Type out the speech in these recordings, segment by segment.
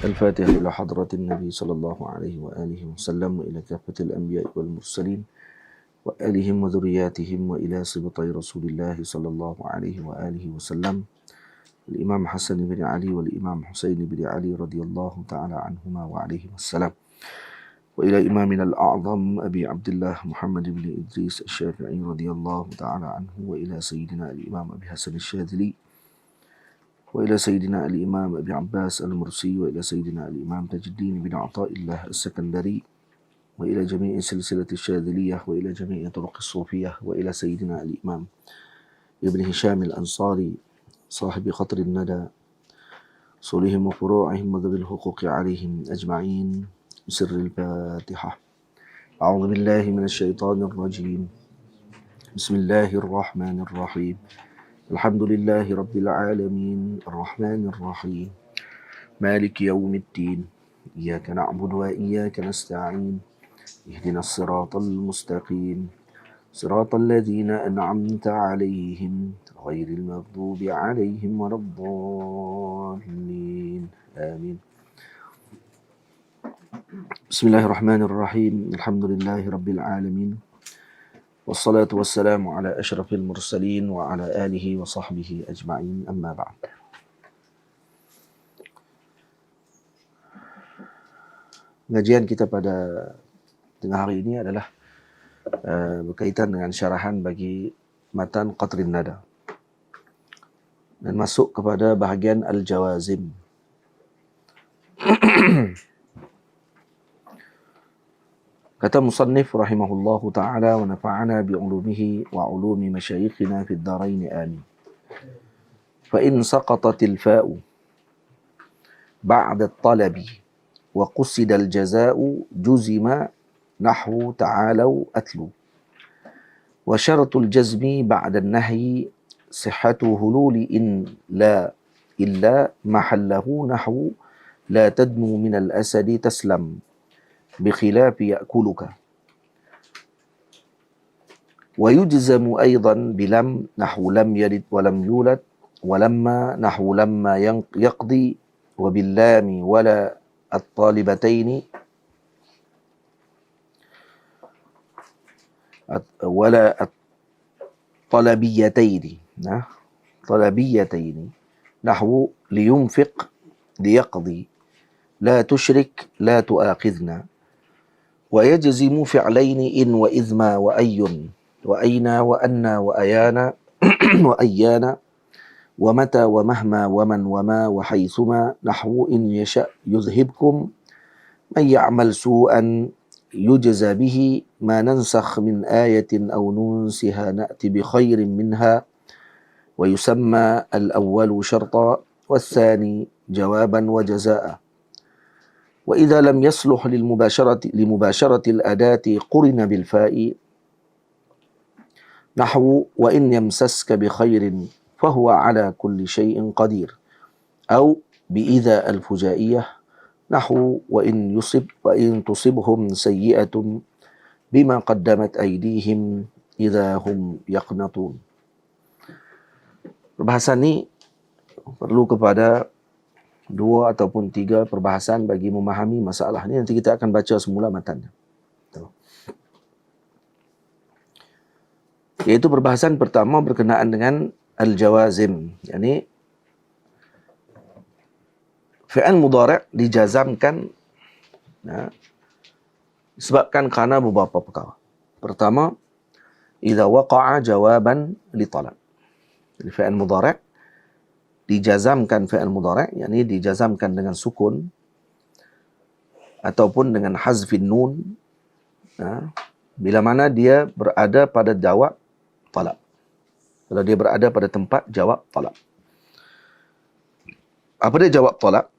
الفاتحة إلى حضرة النبي صلى الله عليه وآله وسلم وإلى كافة الأنبياء والمرسلين وآلهم وذرياتهم وإلى سبطي رسول الله صلى الله عليه وآله وسلم الإمام حسن بن علي والإمام حسين بن علي رضي الله تعالى عنهما وعليهم السلام وإلى إمامنا الأعظم أبي عبد الله محمد بن إدريس الشافعي رضي الله تعالى عنه وإلى سيدنا الإمام أبي حسن الشاذلي وإلى سيدنا الإمام أبي عباس المرسي وإلى سيدنا الإمام تاج الدين بن عطاء الله السكندري وإلى جميع سلسلة الشاذلية وإلى جميع طرق الصوفية وإلى سيدنا الإمام ابن هشام الأنصاري صاحب خطر الندى صولهم وفروعهم وذوي الحقوق عليهم أجمعين بسر الفاتحة. أعوذ بالله من الشيطان الرجيم. بسم الله الرحمن الرحيم. الحمد لله رب العالمين الرحمن الرحيم مالك يوم الدين إياك نعبد وإياك نستعين اهدنا الصراط المستقيم صراط الذين أنعمت عليهم غير المغضوب عليهم ولا الضالين آمين. بسم الله الرحمن الرحيم الحمد لله رب العالمين والصلاة والسلام على أشرف المرسلين وعلى آله وصحبه أجمعين أما بعد. Kajian kita pada tengah hari ini adalah berkaitan dengan syarahan bagi matan Qatrin Nada dan masuk kepada bahagian Al-Jawazim. Kata musannif rahimahullahu ta'ala wa nafa'ana bi'ulumihi wa ulumi masyayikhina fid darain amin. Fa in saqatatil fa'u ba'da at-talabi wa qusida al-jaza'u juzima nahwu ta'alau atlu. Wa syaratul jazmi ba'da an-nahyi sihhatu hululi in la illa mahallahu nahwu la tadnu min al-asadi taslam بخلاف يأكلك ويجزم أيضا بلم نحو لم يلد ولم يولد ولما نحو لما يقضي وباللام ولا الطالبتين ولا الطلبيتين طلبيتين نحو لينفق ليقضي لا تشرك لا تؤاخذنا ويجزم فعلين إن وإذما وأي وأين وأنا وأيانا وأيانا ومتى ومهما ومن وما وحيثما نحو إن يشأ يذهبكم من يعمل سوءا يجزى به ما ننسخ من آية أو ننسها نأتي بخير منها ويسمى الأول شرطا والثاني جوابا وجزاء. وإذا لم يصلح لمباشرة الأداة قرن بالفاء نحو وإن يمسسك بخير فهو على كل شيء قدير أو بإذا الفجائية نحو وإن تصبهم سيئة بما قدمت أيديهم إذا هم يقنطون. Perbahasan ini perlu kepada 2 ataupun 3 perbahasan bagi memahami masalah ini. Nanti kita akan baca semula matannya. Iaitu perbahasan pertama berkenaan dengan Al-Jawazim. Yani fi'il mudhari' dijazamkan disebabkan kerana beberapa perkara. Pertama, idza waqa'a jawaban li talab. Jadi fi'il mudhari' dijazamkan fi'il mudhari', yakni dijazamkan dengan sukun ataupun dengan hazfin nun bila mana dia berada pada jawab talab. Kalau dia berada pada tempat jawab talab. Apa dia jawab talab?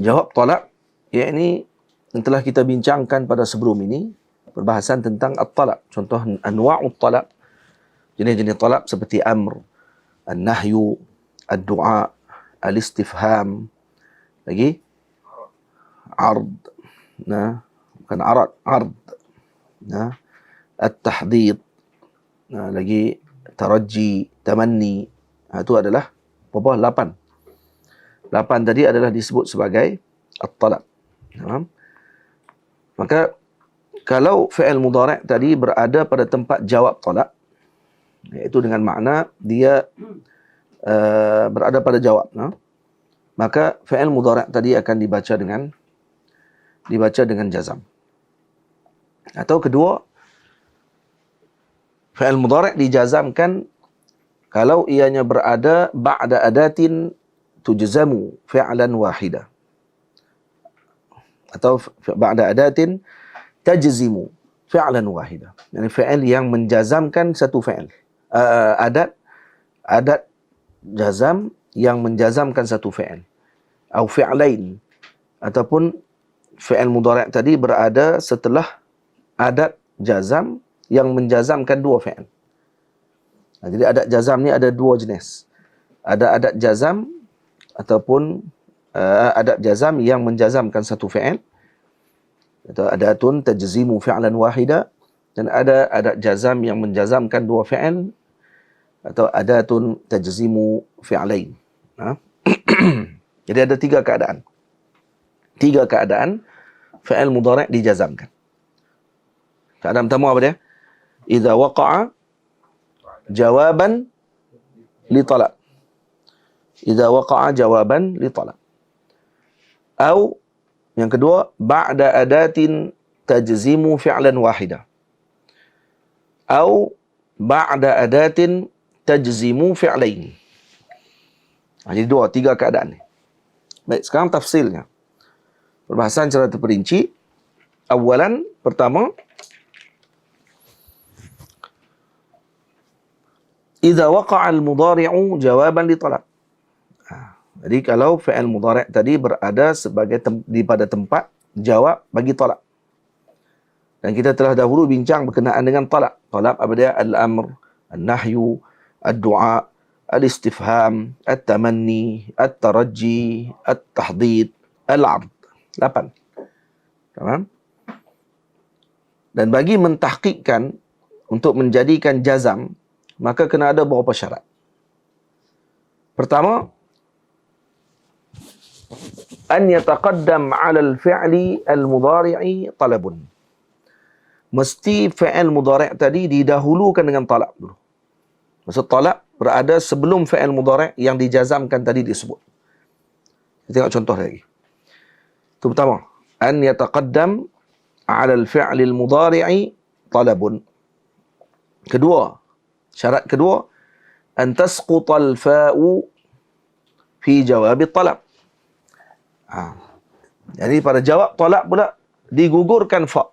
Jawab talab yakni yang telah kita bincangkan pada sebelum ini, perbahasan tentang at-talab. Contoh anwa'ut talab, jenis-jenis talab seperti amr, an-nahyu, ad-du'a, al-istifham, lagi ard, bukan arad, ard, at-tahdid, lagi taraji, tamanni. Itu adalah 8. 8 tadi adalah disebut sebagai at-talab. Maka kalau fi'il mudhari' tadi berada pada tempat jawab talab, iaitu dengan makna dia berada pada jawab, maka fi'il mudhari' tadi akan dibaca dengan jazam. Atau kedua, fi'il mudhari' dijazamkan kalau ianya berada ba'da adatin tujzamu fi'lan wahida. Atau ba'da adatin tajzimu fi'lan wahida. Yani fi'il yang menjazamkan satu fi'il. Adat jazam yang menjazamkan satu fi'il. Atau fi'lain. Ataupun fi'il mudhari' tadi berada setelah adat jazam yang menjazamkan dua fi'il. Jadi adat jazam ni ada dua jenis. Ada adat jazam ataupun adat jazam yang menjazamkan satu fi'il. Atau adatun tajzimu fi'lan wahida. Dan ada adat jazam yang menjazamkan dua fi'il. Atau adatun tajzimu fi'lain. Jadi ada tiga keadaan. Tiga keadaan fi'il mudhari' dijazamkan. Keadaan pertama apa dia? Idza waqa'a jawaban li talab. Idza waqa'a jawaban li talab. Atau yang kedua, ba'da adatin tajzimu fi'lan wahida. Atau ba'da adatin tajzimu fi'lain. Jadi tiga keadaan ni. Baik, sekarang tafsilnya. Perbahasan secara terperinci. Awalan, pertama, idza waqa'a al-mudhari'u jawaban li talab. Jadi kalau fi'il mudhari' tadi berada sebagai pada tempat jawab bagi talab. Dan kita telah dahulu bincang berkenaan dengan talab. Talab apa dia? Al-amr, al-nahyu, al-du'a, al-istifham, al-tamanni, al-tarajji, al-tahdid, al-'ard. 8. Tamam? Dan bagi mentahqiqkan untuk menjadikan jazam, maka kena ada beberapa syarat. Pertama, an yataqaddam 'ala al-fi'li al-mudhari'i talabun. Mesti fi'il mudhari' tadi didahulukan dengan talab dulu. Maksud talab berada sebelum fi'il mudhari' yang dijazamkan tadi disebut. Kita tengok contoh lagi. Itu pertama, an yataqaddam 'ala al-fi'li al-mudhari'i talabun. Kedua, syarat kedua, an tasqutal fa'u fi jawab talab. Jadi pada jawab talab pula digugurkan fa'.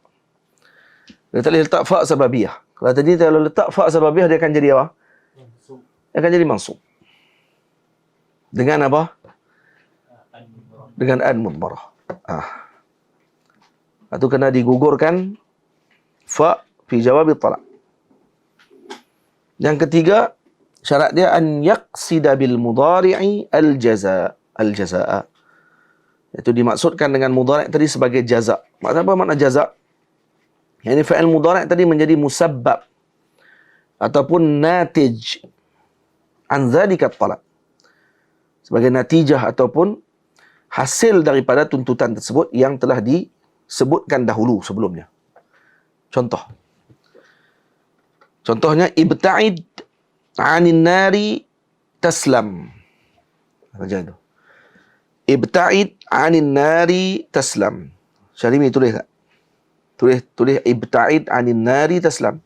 Dia tak boleh letak fa' sababiyah. Kalau tadi kalau letak fa' sababiyah dia akan jadi apa? Dia akan jadi mansub. Dengan apa? Dengan an mudmarah. Itu kena digugurkan fa' fi jawab talab. Yang ketiga, syarat dia an yaqsida bil mudhari'i al-jazaa. Itu dimaksudkan dengan mudhari' tadi sebagai jaza. Maksud apa makna jaza? Yani fi'il mudhari' tadi menjadi musabbab ataupun natij an dzalika talab. Sebagai natijah ataupun hasil daripada tuntutan tersebut yang telah disebutkan dahulu sebelumnya. Contohnya, ibta'id 'anin nari taslam. Macam itu. Ibta'id 'anin nari taslam. Syarimi tulis tak? Tulis ibta'id 'anin nari taslam.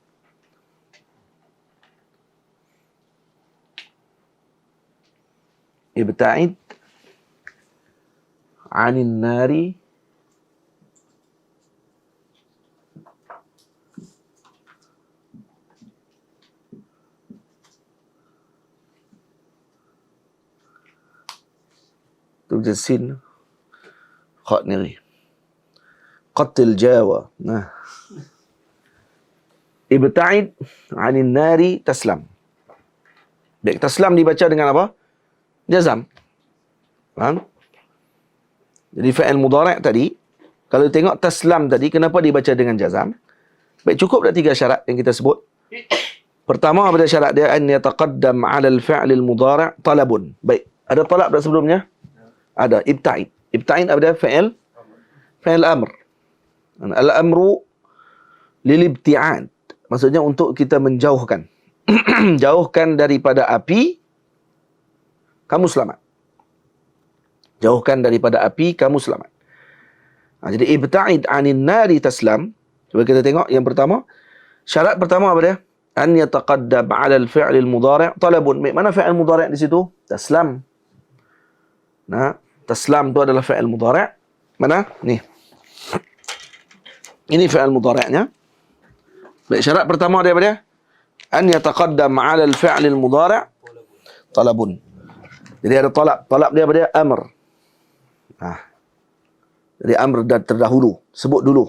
Ibta'id 'anin nari tu sin kha ni qatil jawa. Ibta'id 'anin nari taslam. Baik, taslam dibaca dengan apa? Jazam. Faham? Jadi fi'il mudhari' tadi, kalau tengok taslam tadi, kenapa dibaca dengan jazam? Baik, cukup dah 3 syarat yang kita sebut. Pertama, pada syarat dia an yataqaddam 'ala al-fi'l al-mudhari' talabun. Baik, ada talab dah sebelumnya? Ada ibta'id. Ibta'id apa dia? Fi'il amr. Al-amru lil-ibti'ad. Maksudnya untuk kita menjauhkan. Jauhkan daripada api, kamu selamat. Jauhkan daripada api, kamu selamat. Jadi ibta'id 'anil nari taslam. Cuba kita tengok yang pertama. Syarat pertama apa dia? An yataqaddam 'ala al-fi'l al-mudhari' talabun. Mana fi'il mudhari' di situ? Taslam. Nah, taslam itu adalah fi'il mudhari'. Mana? Nih. Ini fi'il mudhari'nya. Baik, syarat pertama dia apa dia? An yataqaddam 'ala al-fi'l al-mudhari' talabun. Jadi ada talab. Talab dia apa dia? Amr. Jadi amr terdahulu. Sebut dulu.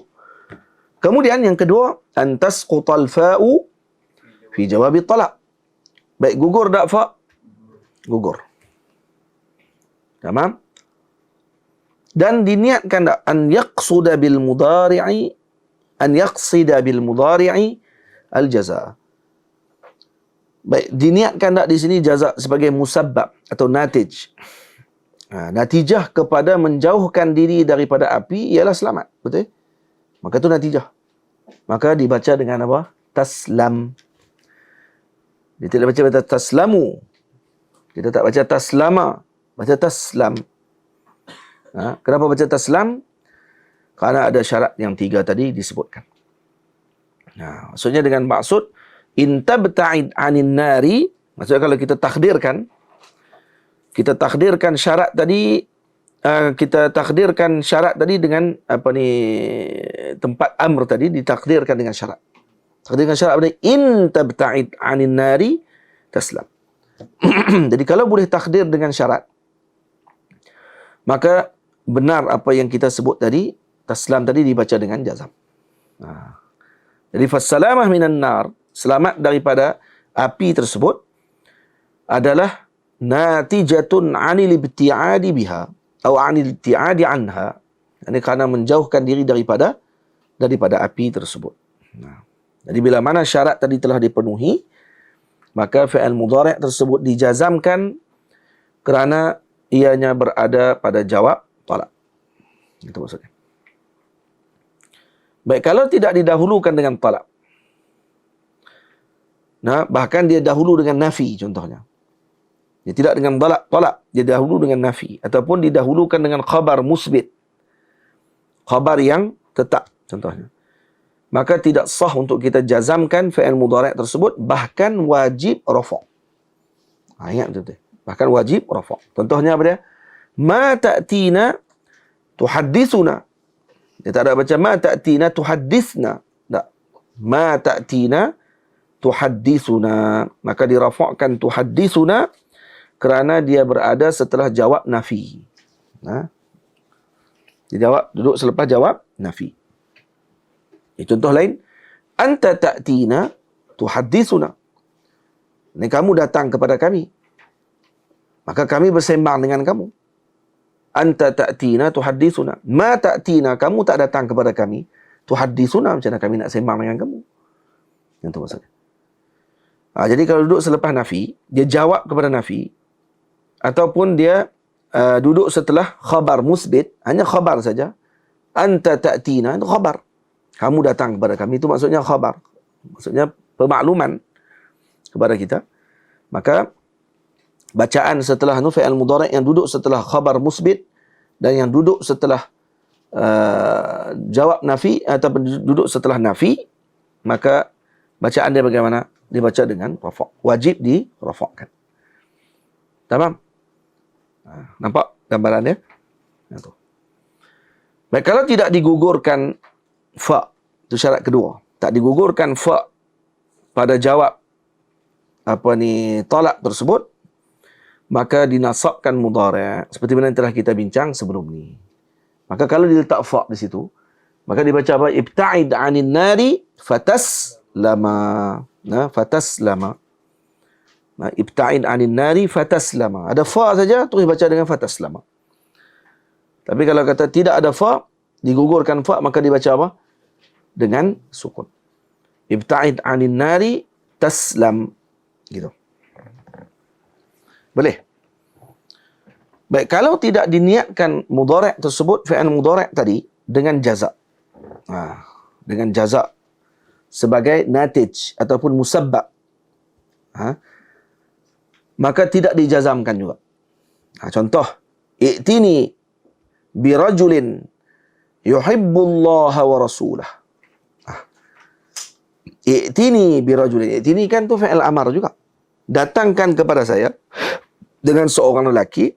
Kemudian yang kedua, an tasqutal fa'u fi jawabi talab. Baik, gugur tak fa? Gugur. Tamam? Dan diniatkan tak an yaqsida bil mudhari'i al-jaza. Baik, diniatkan tak di sini jaza sebagai musabbab atau natij. Natijah kepada menjauhkan diri daripada api ialah selamat. Betul? Maka itu natijah. Maka dibaca dengan apa? Taslam. Dia tidak baca taslamu. Kita tak baca taslama. Baca taslam. Kenapa baca taslam? Karena ada syarat yang 3 tadi disebutkan. Maksudnya dengan maksud in tabta'id 'anil nari, maksudnya kalau kita takdirkan syarat tadi, dengan tempat amr tadi ditakdirkan dengan syarat. Takdirkan syarat apa? In tabta'id 'anil nari taslam. Jadi kalau boleh takdir dengan syarat, maka benar apa yang kita sebut tadi, taslam tadi dibaca dengan jazam. Jadi fassalamah minan nar, selamat daripada api tersebut, adalah natijatun 'anil ibti'adi biha atau 'anil ibti'adi anha. Ini kerana menjauhkan diri daripada api tersebut. Jadi bila mana syarat tadi telah dipenuhi, maka fi'il mudhari' tersebut dijazamkan kerana ianya berada pada jawab talab. Itu maksudnya. Baik, kalau tidak didahulukan dengan talab, bahkan dia dahulu dengan nafi contohnya. Dia tidak dengan talab, dia dahulu dengan nafi. Ataupun didahulukan dengan khabar musbit. Khabar yang tetap contohnya. Maka tidak sah untuk kita jazamkan fi'il mudhari' tersebut, bahkan wajib rafa'. Ingat betul-betul. Bahkan wajib rafa'. Contohnya apa dia? Ma ta'tina tuhaddithuna. Dia tak ada baca ma ta'tina tuhaddithna. Tak. Ma ta'tina tuhaddithuna. Maka dirafa'kan tuhaddithuna kerana dia berada setelah jawab nafi. Dia duduk selepas jawab nafi. Contoh lain, anta ta'tina tuhaddithuna. Ini kamu datang kepada kami, maka kami bersembang dengan kamu. Anta ta'tina tuhaddithuna. Ma ta'tina, kamu tak datang kepada kami. Tuhaddithuna, macam mana kami nak sembang dengan kamu? Yang itu maksudnya. Jadi kalau duduk selepas nafi, dia jawab kepada nafi, ataupun dia duduk setelah khabar musbit, hanya khabar saja. Anta ta'tina, itu khabar. Kamu datang kepada kami, itu maksudnya khabar. Maksudnya pemakluman kepada kita. Maka bacaan setelah fi'il mudhari' yang duduk setelah khabar musbit dan yang duduk setelah jawab nafi atau duduk setelah nafi, maka bacaan dia bagaimana? Dibaca dengan rafa'. Wajib dirafa'kan. Tamam? Nampak gambaran dia? Baik, kalau tidak digugurkan fa, itu syarat kedua. Tak digugurkan fa pada jawab talak tersebut, maka dinasabkan mudhari', seperti mana yang telah kita bincang sebelum ni. Maka kalau diletak fa di situ, maka dibaca apa? Ibta'id 'anil nari fataslama. Fataslama. Ibta'id 'anil nari fataslama. Ada fa saja, terus baca dengan fataslama. Tapi kalau kata tidak ada fa, digugurkan fa, maka dibaca apa? Dengan sukun. Ibta'id 'anil nari taslam. Gitu. Boleh? Baik, kalau tidak diniatkan mudhari' tersebut, fi'il mudhari' tadi dengan jaza. Dengan jaza sebagai natij ataupun musabbab. Maka tidak dijazamkan juga. Contoh, i'tini birajulin yuhibbullaha wa rasulah. I'tini birajulin. I'tini kan tu fi'il amar juga. Datangkan kepada saya dengan seorang lelaki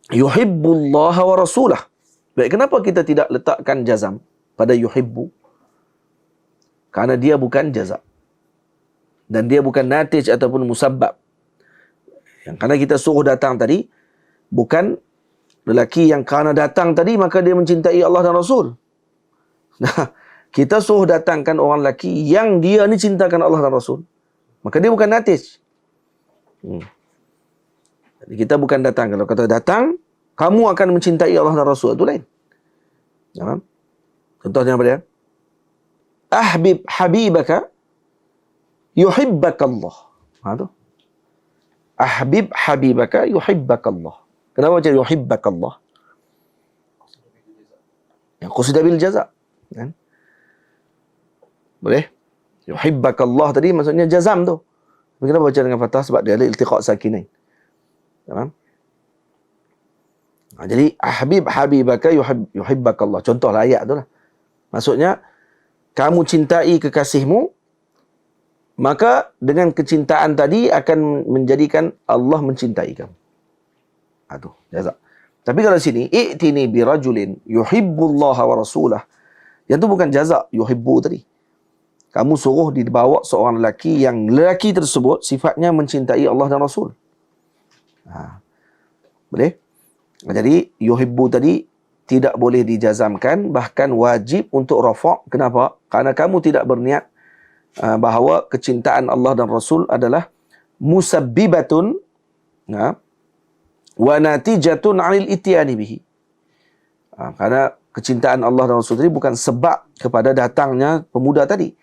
yuhibbullaha wa rasulah. Baik, kenapa kita tidak letakkan jazam pada yuhibbu? Karena dia bukan jaza. Dan dia bukan natij ataupun musabbab. Karena kita suruh datang tadi, bukan lelaki yang kerana datang tadi, maka dia mencintai Allah dan Rasul. Nah, kita suruh datangkan orang lelaki yang dia ni cintakan Allah dan Rasul. Maka dia bukan natij. Jadi kita bukan datang. Kalau kata datang, kamu akan mencintai Allah dan Rasul. Itu lain. Contohnya apa dia? Ahbib habibaka yuhibbaka Allah. Tu. Ahbib habibaka yuhibbaka Allah. Kenapa macam yuhibbaka Allah? Yang qusida bil jaza. Kan? Boleh? Yuhibbaka Allah tadi maksudnya jazam tu. Kenapa baca dengan fathah? Sebab dia ada iltiqa' sakinain. Faham? Jadi ahbib habibaka yuhibbaka Allah. Contohlah ayat tu lah. Maksudnya kamu cintai kekasihmu, maka dengan kecintaan tadi akan menjadikan Allah mencintai kamu. Itu jaza. Tapi kalau sini i'tini birajulin yuhibbullaha wa rasulah. Yang tu bukan jaza yuhibbu tadi. Kamu suruh dibawa seorang lelaki yang lelaki tersebut sifatnya mencintai Allah dan Rasul. Boleh? Jadi yuhibbu tadi tidak boleh dijazamkan, bahkan wajib untuk rafa'. Kenapa? Karena kamu tidak berniat bahawa kecintaan Allah dan Rasul adalah musabbibatun wa natijatun 'anil ityani bihi. Karena kecintaan Allah dan Rasul tadi bukan sebab kepada datangnya pemuda tadi.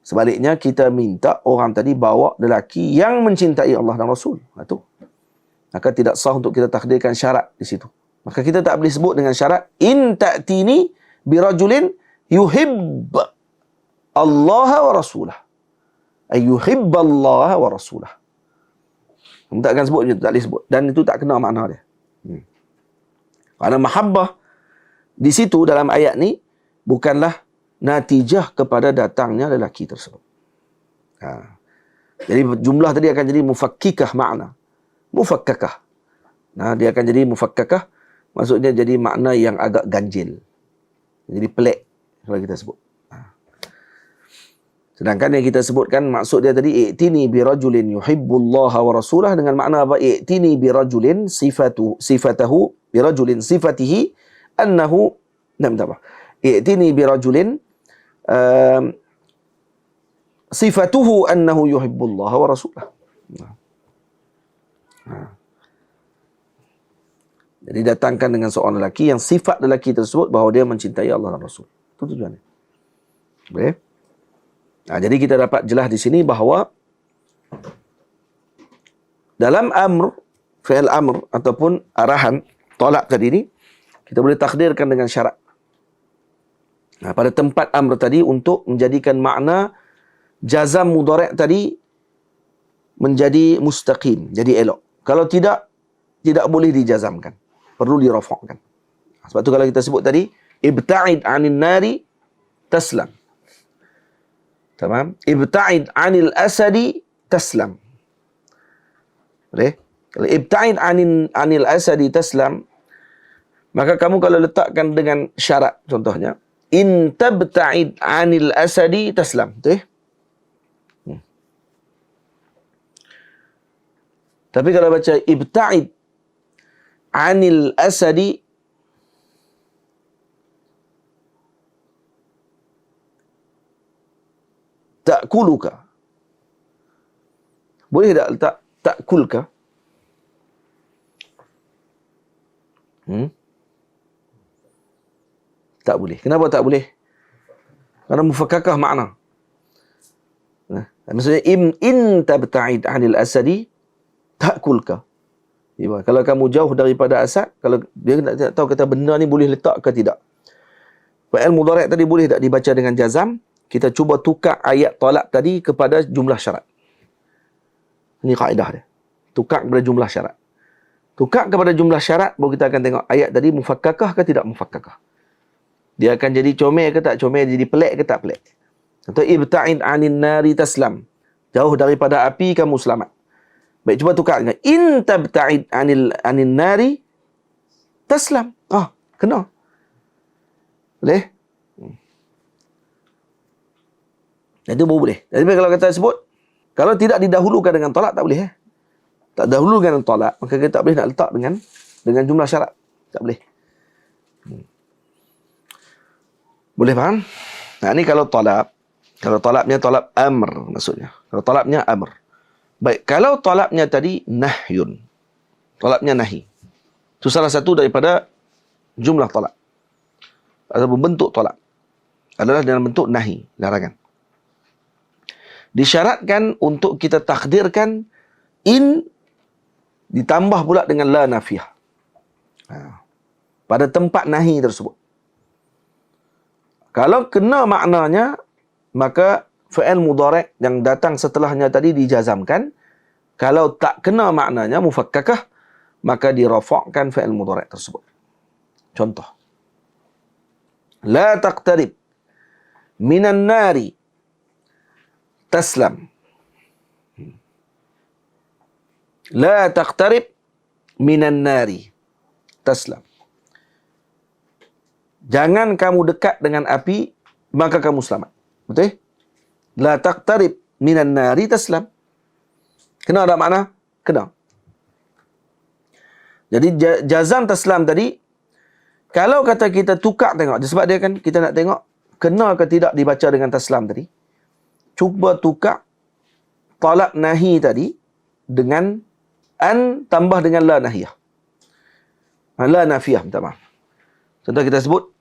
Sebaliknya kita minta orang tadi bawa lelaki yang mencintai Allah dan Rasul. Itu. Maka tidak sah untuk kita takdirkan syarat di situ. Maka kita tak boleh sebut dengan syarat in ta'tini birajulin yuhibb Allah wa rasulah. Ay yuhibb Allah wa rasulah. Kita tak akan sebut macam tu, tak boleh sebut. Dan itu tak kena makna dia. Kerana mahabbah di situ dalam ayat ni bukanlah natijah kepada datangnya lelaki tersebut. Jadi jumlah tadi akan jadi mufakkikah makna. Mufakkakah. Dia akan jadi mufakkakah. Maksudnya jadi makna yang agak ganjil. Jadi pelik kalau kita sebut. Sedangkan yang kita sebutkan maksud dia tadi i'tini birajulin yuhibbullaha wa rasulah dengan makna apa? I'tini birajulin sifatahu birajulin sifatihi annahu i'tini birajulin sifatuhu annahu yuhibbullaha wa rasulah. Jadi datangkan dengan seorang lelaki yang sifat lelaki tersebut bahawa dia mencintai Allah dan Rasul. Itu tujuannya. Boleh? Jadi kita dapat jelas di sini bahawa dalam amr, fi'il amr ataupun arahan tolak tadi ni, kita boleh takdirkan dengan syarat. Pada tempat amr tadi untuk menjadikan makna jazam mudhari' tadi menjadi mustaqim, jadi elok. Kalau tidak boleh dijazamkan. Perlu dirafa'kan. Sebab tu kalau kita sebut tadi, ibta'id 'anil nari taslam. Tamam? Ibta'id 'anil asadi taslam. Boleh? Kalau ibta'id 'anil asadi taslam, maka kamu kalau letakkan dengan syarat, contohnya, in tabta'id 'anil asadi taslam. Betul? Tapi kalau baca ibta'id 'anil asadi ta'kuluka. Boleh tak letak ta'kulka? Tak boleh. Kenapa tak boleh? Karena mufakkakah makna. Maksudnya in tabta'id 'anil asadi ta'kulka. Kalau kamu jauh daripada asad, kalau dia nak tahu kata benda ni boleh letak ke tidak. Fi'il mudhari' tadi boleh tak dibaca dengan jazam? Kita cuba tukar ayat talab tadi kepada jumlah syarat. Ini kaedah dia. Tukar kepada jumlah syarat. Tukar kepada jumlah syarat, baru kita akan tengok ayat tadi mufakkakah ke tidak mufakkakah. Dia akan jadi comel ke tak comel, jadi pelik ke tak pelik. Atau ibta'id 'anil nari taslam. Jauh daripada api kamu selamat. Baik, cuba tukar dengan in tabta'id 'anil nari taslam. Kena. Boleh? Itu baru boleh. Jadi kalau kata sebut, kalau tidak didahulukan dengan tolak, tak boleh. Tak dahulukan dengan tolak, maka kita tak boleh nak letak dengan jumlah syarat. Tak boleh. Boleh faham? Nah, ini kalau tolak. Kalau tolaknya tolak amr maksudnya. Kalau tolaknya amr. Baik, kalau tolaknya tadi nahyun. Tolaknya nahi. Itu salah satu daripada jumlah tolak. Atau bentuk tolak. Adalah dalam bentuk nahi, larangan. Disyaratkan untuk kita takdirkan in ditambah pula dengan la nafiyah. Pada tempat nahi tersebut. Kalau kena maknanya, maka fi'il mudhari' yang datang setelahnya tadi dijazamkan. Kalau tak kena maknanya, mufakkakah, maka dirafa'kan fi'il mudhari' tersebut. Contoh. La taqtarib minan nari taslam. La taqtarib minan nari taslam. Jangan kamu dekat dengan api, maka kamu selamat. Betul? La taqtarib minan nari taslam. Kena ada makna? Kena. Jadi jazam taslam tadi, kalau kata kita tukar tengok, sebab dia kan kita nak tengok kena ke tidak dibaca dengan taslam tadi. Cuba tukar talab nahi tadi dengan an tambah dengan la nahiyah. La nafiyah, minta maaf. Contoh kita sebut,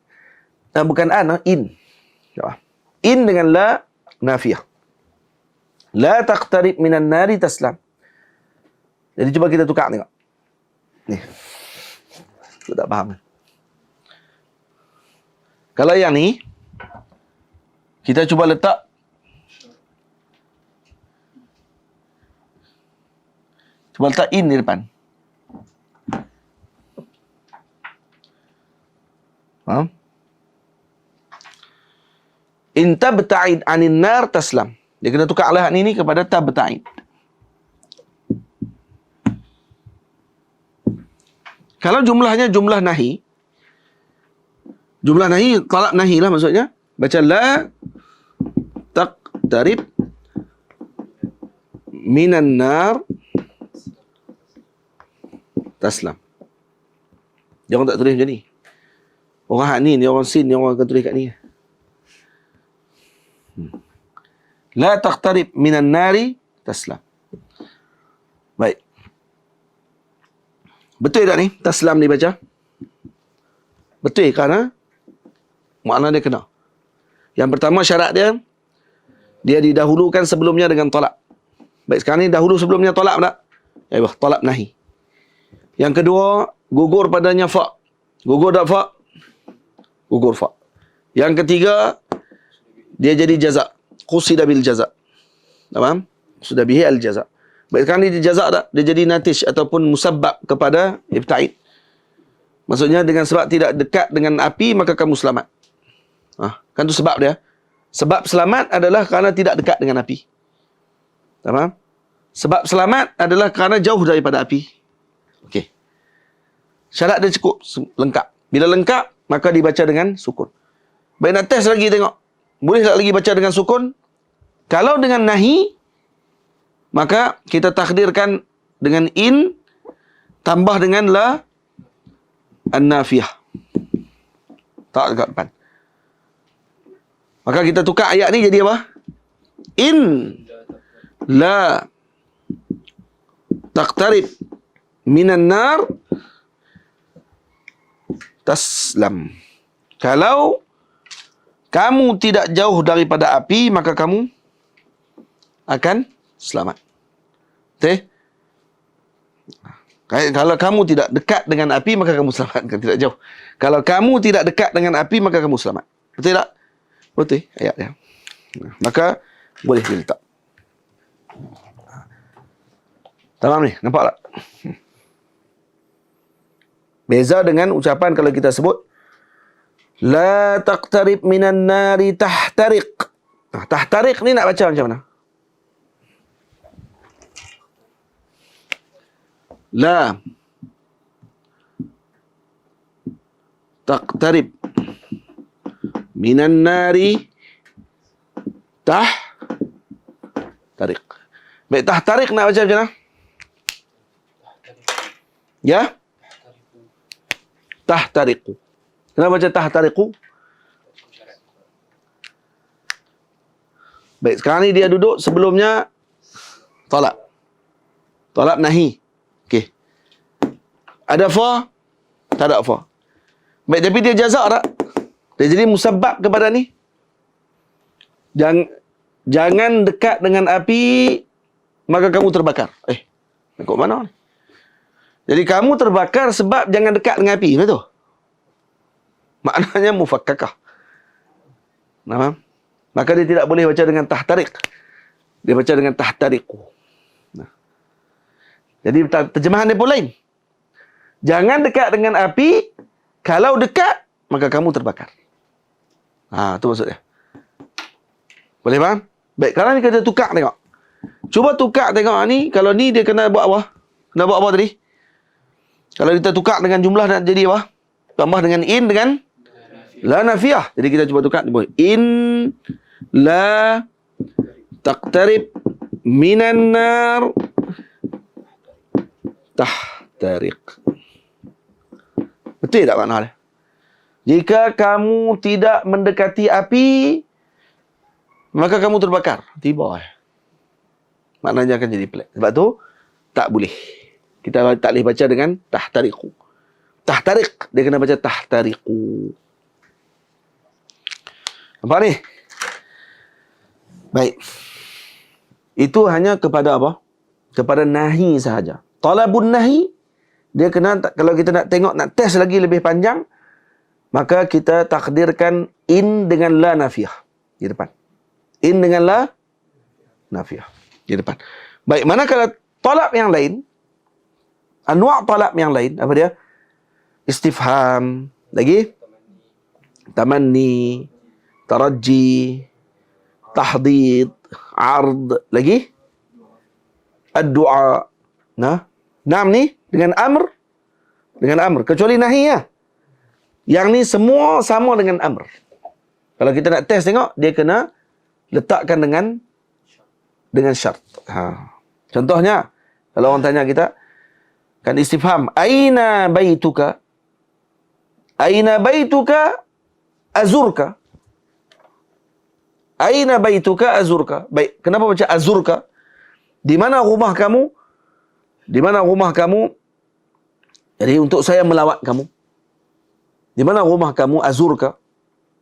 bukan an, in. In dengan la nafiyah. La taqtarib minan nari taslam. Jadi cuba kita tukar tengok. Ni. Aku tak faham. Kalau yang ni, kita cuba letak in di depan. Faham? In tabta'id 'anil nar taslam. Dia kena tukar alahat ni kepada tabta'id. Kalau jumlahnya jumlah nahi, talab nahi lah maksudnya. Baca la taqtarib minan nar taslam. Dia orang tak tulis macam ni. Orang ni orang sin, ni orang akan tulis kat ni. La taqtarib minan nari taslam. Baik. Betul tak ni? Taslam dibaca? Betul kerana makna dia kena. Yang pertama syarat dia didahulukan sebelumnya dengan tolak. Baik, sekarang ni dahulu sebelumnya tolak tak? Tolak nahi. Yang kedua, gugur padanya fa'. Gugur tak fa'? Gugur fa'. Yang ketiga, dia jadi jaza'. Qusida bil jaza'. Faham? Sudah bihi al jaza'. Baik, sekarang ni dia jaza' tak? Dia jadi natish ataupun musabbab kepada ibta'id. Maksudnya dengan sebab tidak dekat dengan api, maka kamu selamat. Kan tu sebab dia. Sebab selamat adalah kerana tidak dekat dengan api. Faham? Sebab selamat adalah kerana jauh daripada api. Okey. Syarat dia cukup lengkap. Bila lengkap, maka dibaca dengan sukun. Baik, nak test lagi tengok. Boleh tak lagi baca dengan sukun? Kalau dengan nahi, maka kita takdirkan dengan in tambah dengan la an-nafiyah. Tak dekat depan. Maka kita tukar ayat ni jadi apa? In la taqtarib minan nar taslam. Kalau kamu tidak jauh daripada api, maka kamu akan selamat. Okey? Kalau kamu tidak dekat dengan api, maka kamu selamat. Tidak jauh. Kalau kamu tidak dekat dengan api, maka kamu selamat. Betul tak? Betul ayat dia. Maka boleh diletak. Tamam ni, nampak tak? Beza dengan ucapan kalau kita sebut la taqtarib minan nari tahtariq. Tahtariq ni nak baca macam mana? La taqtarib minan nari tahtariq. Baik, tahtariq nak baca macam mana? Ya? Tahtariqu. Kenapa baca tahtariqu? Baik, sekarang ni dia duduk sebelumnya talab. Talab nahi. Okey. Ada fa? Tak ada fa. Baik, tapi dia jazak tak? Dia jadi musabbab kepada ni. Jangan dekat dengan api, maka kamu terbakar. Ikut mana ni? Jadi kamu terbakar sebab jangan dekat dengan api. Betul? Maknanya mufakkakah. Nah, maka dia tidak boleh baca dengan tahtariq. Dia baca dengan tahtariqu. Nah. Jadi terjemahan dia pun lain. Jangan dekat dengan api. Kalau dekat, maka kamu terbakar. Itu maksudnya. Boleh faham? Baik, kalau ni kita tukar tengok. Cuba tukar tengok ni. Kalau ni dia kena buat apa? Kena buat apa tadi? Kalau kita tukar dengan jumlah nak jadi apa? Tambah dengan in dengan la nafiyah. Jadi kita cuba tukar. In la taqtarib minan nar tahtariq. Betul tak makna dia? Jika kamu tidak mendekati api, maka kamu terbakar. Tiba. Maknanya akan jadi pelik. Sebab tu tak boleh. Kita tak boleh baca dengan tahtariqu. Tahtariq, dia kena baca tahtariqu. Nampak ni? Baik. Itu hanya kepada apa? Kepada nahi sahaja. Talabun nahi, dia kena, kalau kita nak tengok, nak test lagi lebih panjang, maka kita takdirkan in dengan la nafiyah di depan. In dengan la nafiyah di depan. Baik, mana kalau talab yang lain, anwa' talab yang lain, apa dia? Istifham, lagi tamanni, taraji, tahdid, ard, lagi ad-du'a. Nam ni dengan amr, kecuali nahi ya. Yang ni semua sama dengan amr. Kalau kita nak test tengok, dia kena letakkan dengan syarat. Contohnya, kalau orang tanya kita, kan istifham, aina baituka? Aina baituka azurka? Aina baituka azurka? Baik, kenapa baca azurka? Di mana rumah kamu? Di mana rumah kamu? Jadi untuk saya melawat kamu. Di mana rumah kamu? Azurka.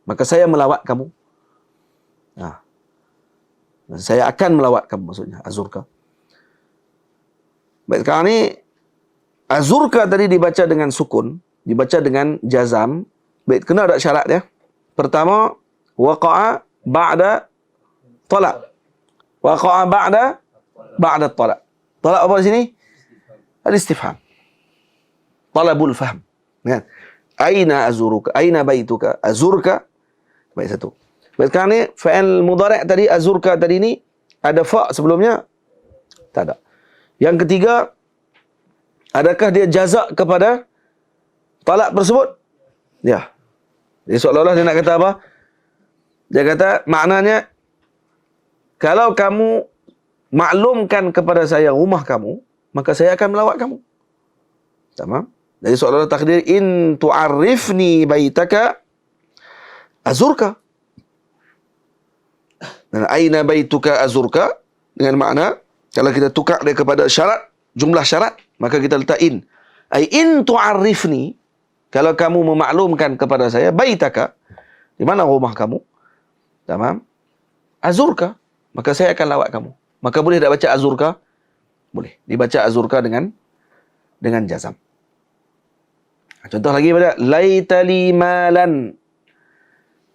Maka saya melawat kamu. Saya akan melawat kamu, maksudnya azurka. Baik, sekarang ni azurka tadi dibaca dengan sukun, dibaca dengan jazam. Baik, kena ada syarat ya. Pertama, waqa'a ba'da talab. Waqa'a ba'da talab. Talab apa di sini? Al-istifham. Talabul fahm. Kan? Aina azuruka? Aina baituka? Azurka? Baik, satu. Baik, sekarang ni fa'il mudhari' tadi, azurka tadi ni ada fa' sebelumnya? Tak ada. Yang ketiga, adakah dia jazak kepada talab tersebut? Ya. Jadi seolah-olah dia nak kata apa? Dia kata maknanya, kalau kamu maklumkan kepada saya rumah kamu, maka saya akan melawat kamu. Tamam? Jadi seolah-olah takdir, in tu'arifni baitaka azurka. Dan aina baituka azurka, dengan makna, kalau kita tukar dia kepada syarat, jumlah syarat, maka kita letak in. Ai in tu'arifni, kalau kamu memaklumkan kepada saya, baitaka, di mana rumah kamu? Tamam? Azurka, maka saya akan lawat kamu. Maka boleh tak baca azurka? Boleh. Dibaca azurka dengan dengan jazam. Contoh lagi pada laitali malan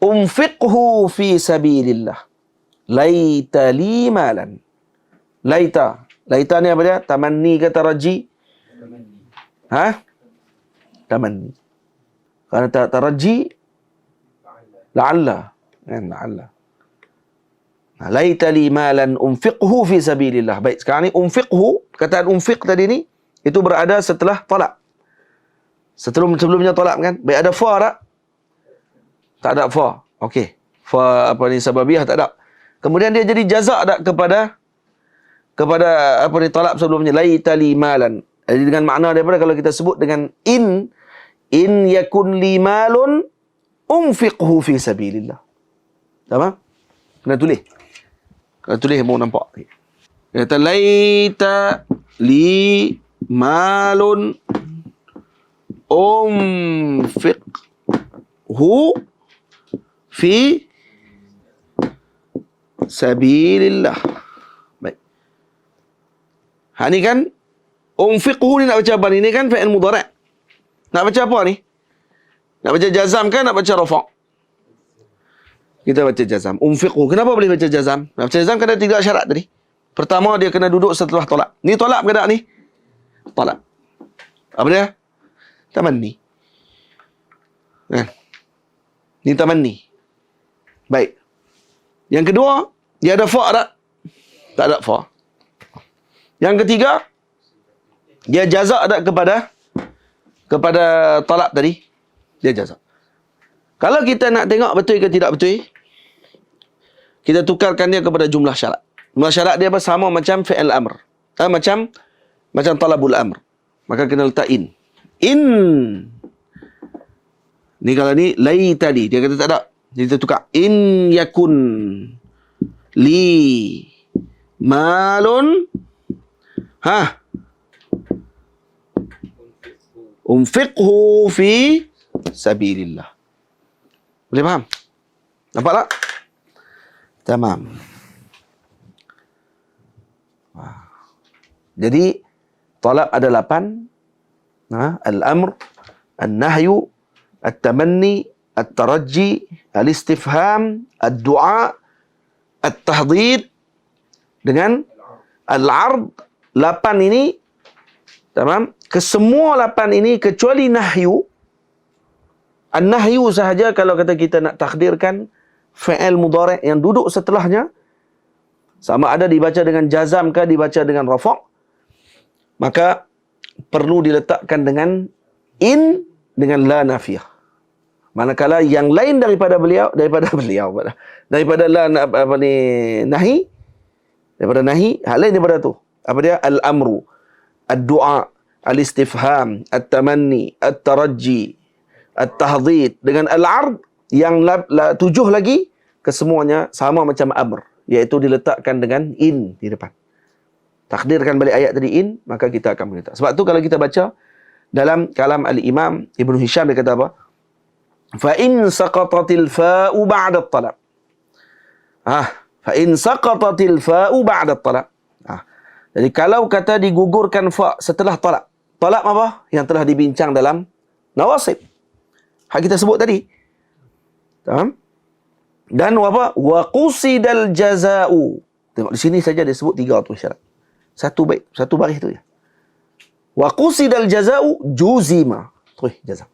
unfiqhu fi sabilillah. Laitali malan. Laita ni apa dia? Tamanni ke taraji? Tamanni. Karena taraji la'alla. La'alla. Laitali malan unfiqhu fi sabilillah. Baik, sekarang ni unfiqhu, perkataan unfiq tadi ni itu berada setelah talab. Sebelumnya talab kan? Baik, ada fa tak? Tak ada fa. Okey. Fa apa ni sababiyah tak ada. Kemudian dia jadi jazak tak kepada apa ni talab sebelumnya, laitali malan. Jadi dengan makna daripada kalau kita sebut dengan in yakun li malun unfiqhu fi sabilillah. Faham? Kena tulis mau nampak. Kata laita li malun unfiqhu fi sabilillah. Baik. Ni kan unfiqhu ni nak baca apa ni? Ni kan fi'il mudhari'. Nak baca apa ni? Nak baca jazam kan nak baca rafa'? Kita baca jazam. Unfiqhu. Kenapa boleh baca jazam? Nak baca jazam kena 3 syarat tadi. Pertama, dia kena duduk setelah tolak. Ni tolak ke tak ni? Tolak. Apa dia? Tamanni. Ni tamanni. Baik. Yang kedua, dia ada fa' tak? Tak ada fa'. Yang ketiga, dia jazak tak kepada talab tadi? Dia jazak. Kalau kita nak tengok betul ke tidak betul, kita tukarkan dia kepada jumlah syarat. Jumlah syarat dia sama macam fi'il amr. Macam talabul amr. Maka kena letak in. Ni kalau ni lai tadi, dia kata tak ada. Jadi kita tukar. In yakun li malun unfiqhu fi sabilillah. Boleh faham? Nampak tak? Tamam. Jadi talab ada 8. Al-amr, al-nahyu, al-tamanni, al-taraji, al-istifham, al-du'a, al-tahdid dengan al-ard. 8 ini, tamam? Kesemua 8 ini kecuali nahyu. An-nahyu sahaja kalau kata kita nak takdirkan fi'il mudhari' yang duduk setelahnya, sama ada dibaca dengan jazam ke dibaca dengan rafa', maka perlu diletakkan dengan in dengan la nafiyah. Manakala yang lain daripada la nahi, daripada nahi, hal lain daripada tu. Apa dia? Al-amru, ad-du'a, al-istifham, at-tamanni, at-taraji, at-tahdid dengan al-ard yang 7 lagi, kesemuanya sama macam amr, iaitu diletakkan dengan in di depan. Takdirkan balik ayat tadi in, maka kita akan meletak. Sebab tu kalau kita baca dalam kalam al-Imam Ibn Hisham, dia kata apa? Fa in saqatatil fa'u ba'da at-talab. Fa in saqatatil fa'u ba'da at-talab. Jadi kalau kata digugurkan fa setelah talab. Talab apa? Yang telah dibincang dalam nawasib. Hak kita sebut tadi. Faham? Dan apa? Wa qusidal jaza'u. Tengok di sini saja dia sebut 3 tu syarat. Satu baris tu je. Wa qusidal jaza'u juzima. Terus jazam.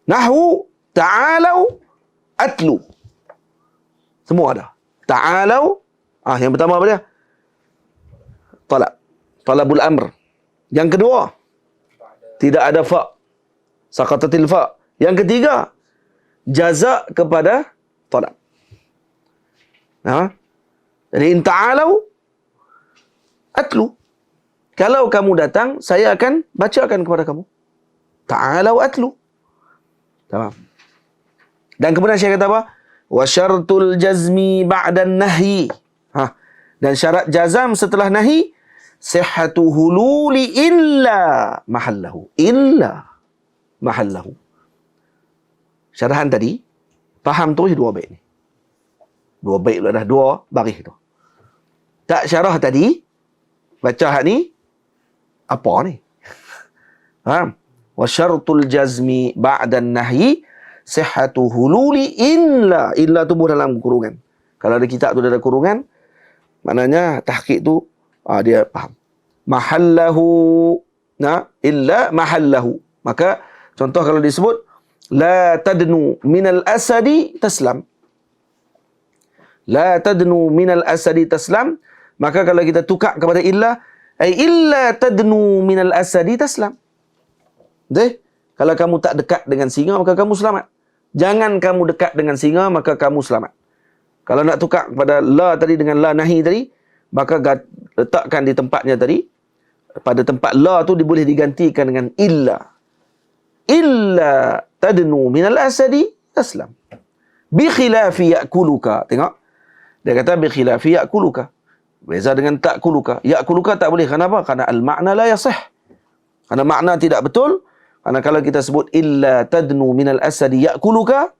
Nahwu ta'alau atlu. Semua ada. Ta'alau. Yang pertama apa dia? Talab. Talabul amr. Yang kedua, tidak ada fa. Saqatatil fa. Yang ketiga, jaza kepada talab. Jadi in ta'alau atlu. Kalau kamu datang, saya akan bacakan kepada kamu. Ta'alau atlu. Tamam. Dan kemudian saya kata apa? Wa syartul jazmi ba'dan nahyi. Dan syarat jazam setelah nahi, sihhatu hululi illa mahallahu. Illa mahallahu. Syarahan tadi, faham terus 2 bait ni. 2 bait pula dah 2 baris tu. Tak syarah tadi, baca hak ni, apa ni? Faham? Wa syartul jazmi ba'dan nahyi sihhatu hululi illa. Illa tu bukan dalam kurungan. Kalau ada kitab tu ada kurungan, maknanya tahqiq tu dia faham. Mahallahu illa mahallahu. Maka contoh kalau disebut la tadnu minal asadi taslam. La tadnu minal asadi taslam. Maka kalau kita tukar kepada illa, ay illa tadnu minal asadi taslam. Betul? Kalau kamu tak dekat dengan singa, maka kamu selamat. Jangan kamu dekat dengan singa, maka kamu selamat. Kalau nak tukar kepada la tadi dengan la nahi tadi, maka letakkan di tempatnya tadi. Pada tempat la tu boleh digantikan dengan illa. Illa tadnu minal asadi taslam. Bi khilafi ya'kuluka. Tengok. Dia kata bi khilafi ya'kuluka. Beza dengan ta'kuluka. Ya'kuluka tak boleh. Kenapa? Karena al-makna la yasih. Karena makna tidak betul. Karena kalau kita sebut illa tadnu minal asadi ya'kuluka,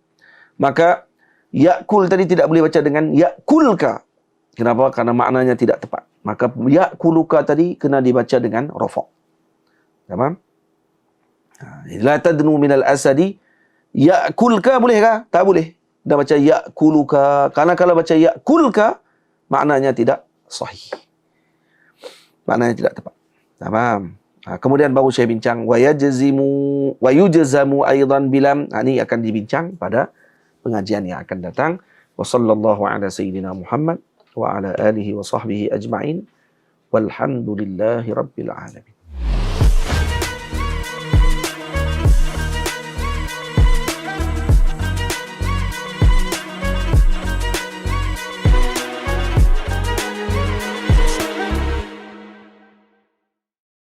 maka ya'kul tadi tidak boleh baca dengan ya'kulka. Kenapa? Karena maknanya tidak tepat. Maka ya'kuluka tadi kena dibaca dengan rafa'. Faham? La tadnu minal asadi ya'kulka bolehkah? Tak boleh. Dah baca ya'kuluka. Karena kalau baca ya'kulka, maknanya tidak sahih. Maknanya tidak tepat. Faham? Kemudian baru saya bincang wa yujzamu aidan bilam. Ini akan dibincang pada pengajian yang akan datang. Wa sallallahu ala sayyidina Muhammad wa ala alihi wa sahbihi ajma'in. Walhamdulillahi rabbil alamin.